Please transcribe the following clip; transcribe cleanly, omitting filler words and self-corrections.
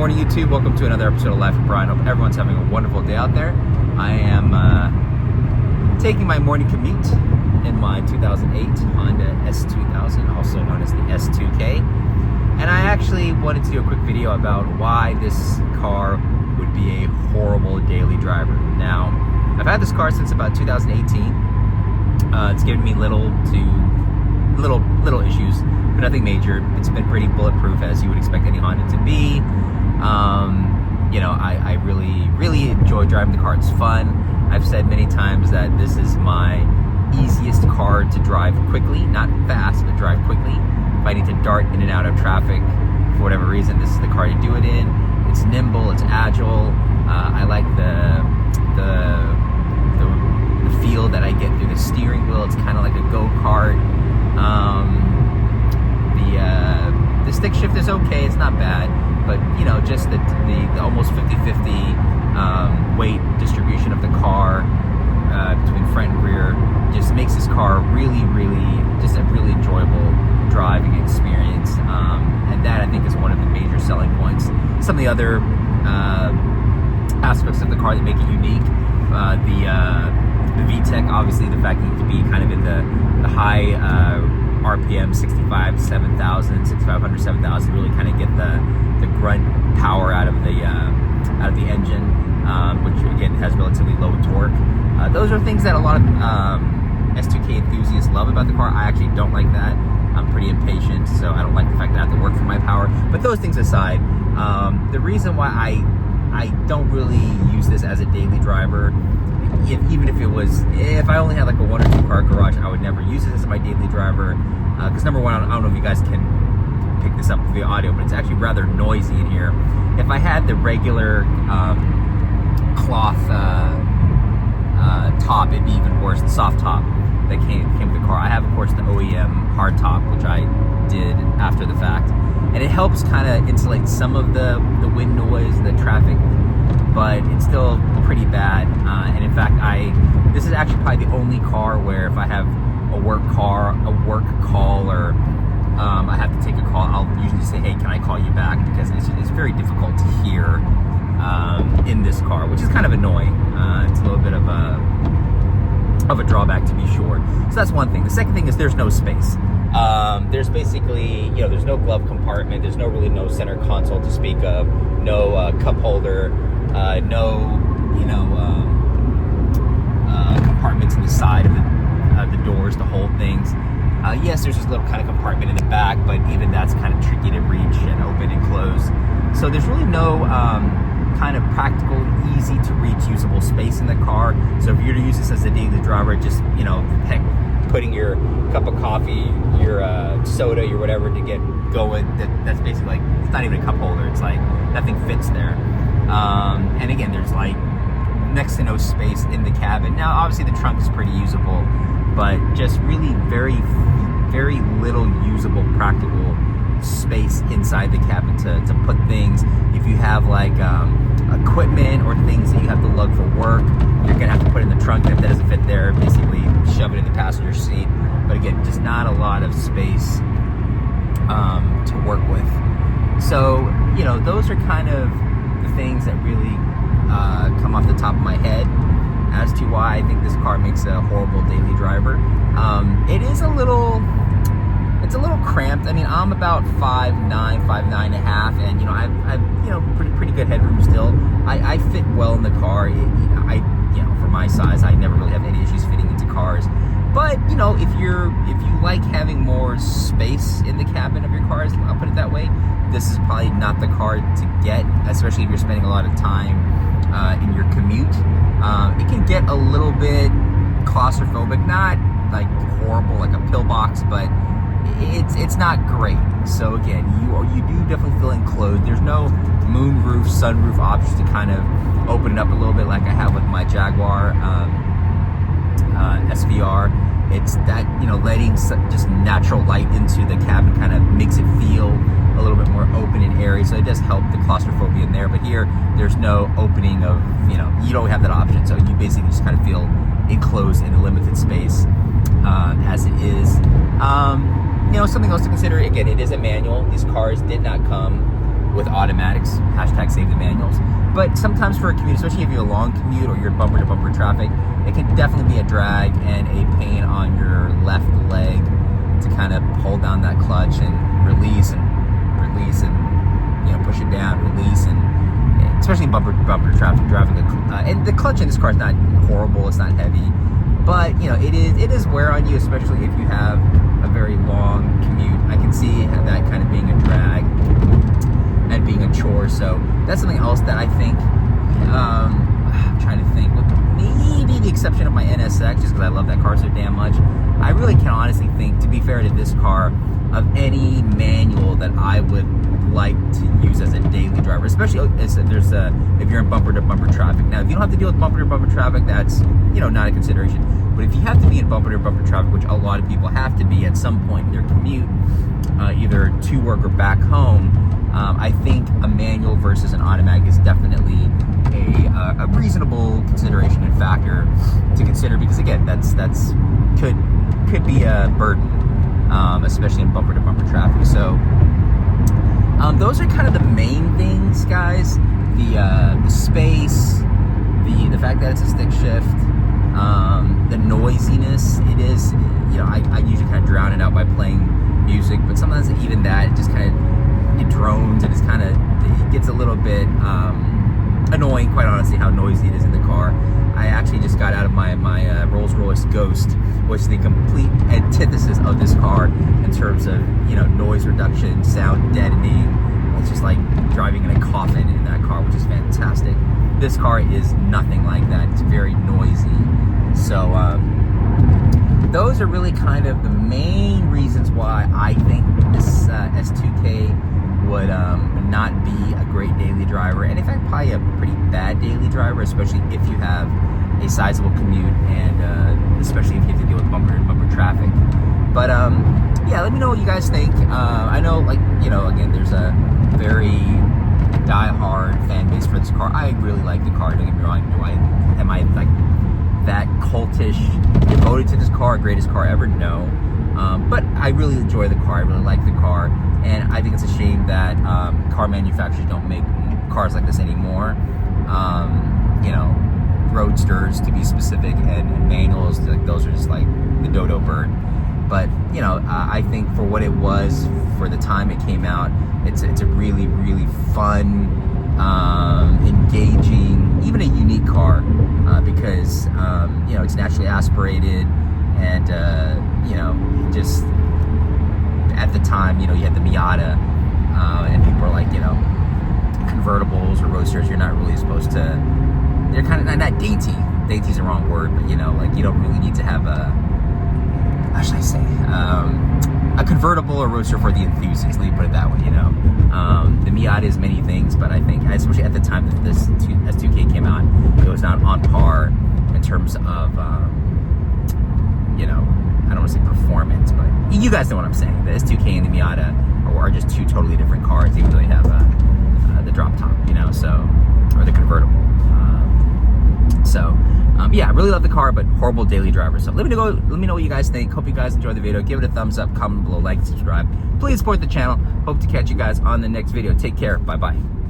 morning, YouTube. Welcome to another episode of Life with Brian. Hope everyone's having a wonderful day out there. I am taking my morning commute in my 2008 Honda S2000, also known as the S2K. And I actually wanted to do a quick video about why this car would be a horrible daily driver. Now, I've had this car since about 2018. It's given me little issues, but nothing major. It's been pretty bulletproof, as you would expect any Honda to be. I really enjoy driving the car. It's fun. I've said many times that this is my easiest car to drive quickly, not fast, but drive quickly. If I need to dart in and out of traffic for whatever reason, this is the car to do it in. It's nimble, it's agile. I like the feel that I get through the steering wheel. It's kind of like a go-kart. The stick shift is okay, it's not bad, but just the almost 50-50 weight distribution of the car between front and rear just makes this car really just a really enjoyable driving experience, and that I think is one of the major selling points. Some of the other aspects of the car that make it unique, the VTEC, obviously the fact that you can be kind of in the high RPM, 6500, 7000, really kind of get the grunt power out of the engine, which again has relatively low torque. Those are things that a lot of S2K enthusiasts love about the car. I actually don't like that. I'm pretty impatient, so I don't like the fact that I have to work for my power. But those things aside, the reason why I don't really use this as a daily driver, even if I only had like a 1 or 2 car garage, I would never use it as my daily driver. Because number one, I don't know if you guys can pick this up via audio, but it's actually rather noisy in here. If I had the regular cloth top, it'd be even worse. The soft top that came with the car. I have, of course, the OEM hardtop, which I did after the fact, and it helps kind of insulate some of the wind noise and the traffic, but it's still pretty bad. And in fact, this is actually probably the only car where if I have a work call, or I have to take a call, I'll usually say, hey, can I call you back? Because it's very difficult to hear in this car, which is kind of annoying. It's a little bit of a drawback, to be sure. So that's one thing. The second thing is there's no space. There's basically, there's no glove compartment. There's no center console to speak of. No cup holder. No compartments in the side of the doors to hold things. Yes, there's this little kind of compartment in the back, but even that's kind of tricky to reach and open and close. So there's really no kind of practical, easy to reach, usable space in the car. So if you're to use this as a daily driver, just heck, putting your cup of coffee, your soda, your whatever to get going, that's basically like, it's not even a cup holder. It's like nothing fits there. And again, there's like next to no space in the cabin. Now, obviously the trunk is pretty usable, but just really very little usable practical space inside the cabin to put things. If you have like equipment or things that you have to lug for work, you're gonna have to put it in the trunk. And if that doesn't fit there, basically shove it in the passenger seat. But again, just not a lot of space to work with. So those are kind of the things that really come off the top of my head as to why I think this car makes a horrible daily driver. It's a little cramped. I mean, I'm about 5'9", 5'9.5", and I've pretty good headroom still. I fit well in the car. For my size, I never really have any issues fitting into cars. But if you like having more space in the cabin of your cars, I'll put it that way, this is probably not the car to get, especially if you're spending a lot of time in your commute. It can get a little bit claustrophobic, not like horrible like a pillbox, but it's not great. So again, you do definitely feel enclosed. There's no moonroof, sunroof options to kind of open it up a little bit like I have with my Jaguar SVR. It's that letting just natural light into the cabin kind of makes it feel a little bit more open and airy, so it does help the claustrophobia in there. But here, there's no opening of, you don't have that option, so you basically just kind of feel enclosed in a limited space as it is. Something else to consider, again, it is a manual. These cars did not come with automatics. Hashtag save the manuals. But sometimes for a commute, especially if you have a long commute or you're in bumper-to-bumper traffic, it can definitely be a drag and a pain on your left leg to kind of hold down that clutch and release and push it down, release, and especially in bumper-to-bumper traffic, driving and the clutch in this car is not horrible, it's not heavy, but it is wear on you, especially if you have a very long commute. I can see that kind of being a drag and being a chore. So that's something else that I think, I'm trying to think, with maybe the exception of my NSX, just because I love that car so damn much, I really can honestly think, to be fair to this car, of any manual that I would like to use as a daily driver, especially if you're in bumper-to-bumper traffic. Now, if you don't have to deal with bumper-to-bumper traffic, that's not a consideration. But if you have to be in bumper-to-bumper traffic, which a lot of people have to be at some point in their commute, either to work or back home, I think a manual versus an automatic is definitely a reasonable consideration and factor to consider, because again, that's could be a burden, especially in bumper-to-bumper traffic. So those are kind of the main things, guys. The space, the fact that it's a stick shift, the noisiness. It is, I usually kind of drown it out by playing music, but sometimes even that, it just kind of, it drones, and it gets a little bit annoying, quite honestly, how noisy it is in the car. I actually just got out of my Rolls-Royce Ghost, which is the complete antithesis of this car in terms of noise reduction, sound deadening. It's just like driving in a coffin in that car, which is fantastic. This car is nothing like that. It's very noisy. So those are really kind of the main reasons why I think this S2K would not be a great daily driver, and in fact probably a pretty bad daily driver, especially if you have a sizable commute, and especially if you have to deal with bumper-to-bumper traffic. But yeah, let me know what you guys think. I know, again, there's a very die-hard fan base for this car. I really like the car, don't get me wrong. Am I like that cultish, devoted to this car, greatest car ever? No. But I really enjoy the car. I really like the car, and I think it's a shame that car manufacturers don't make cars like this anymore. Roadsters, to be specific, and manuals, like those are just like the dodo bird. But I think for what it was, for the time it came out, it's a really, really fun, engaging, even a unique car, because it's naturally aspirated, and just at the time, you had the Miata, and people are like, convertibles or roadsters, you're not really supposed to. They're kind of not dainty. Dainty's the wrong word, but you don't really need to have how should I say, a convertible or roadster for the enthusiasts. Let me put it that way. The Miata is many things, but I think, especially at the time that this S2K came out, it was not on par in terms of, I don't want to say performance, but you guys know what I'm saying. The S2K and the Miata are just two totally different cars. They even really have the drop top, or the convertible. Yeah, I really love the car, but horrible daily driver. So let me know what you guys think. Hope you guys enjoyed the video. Give it a thumbs up, comment below, like, subscribe. Please support the channel. Hope to catch you guys on the next video. Take care. Bye-bye.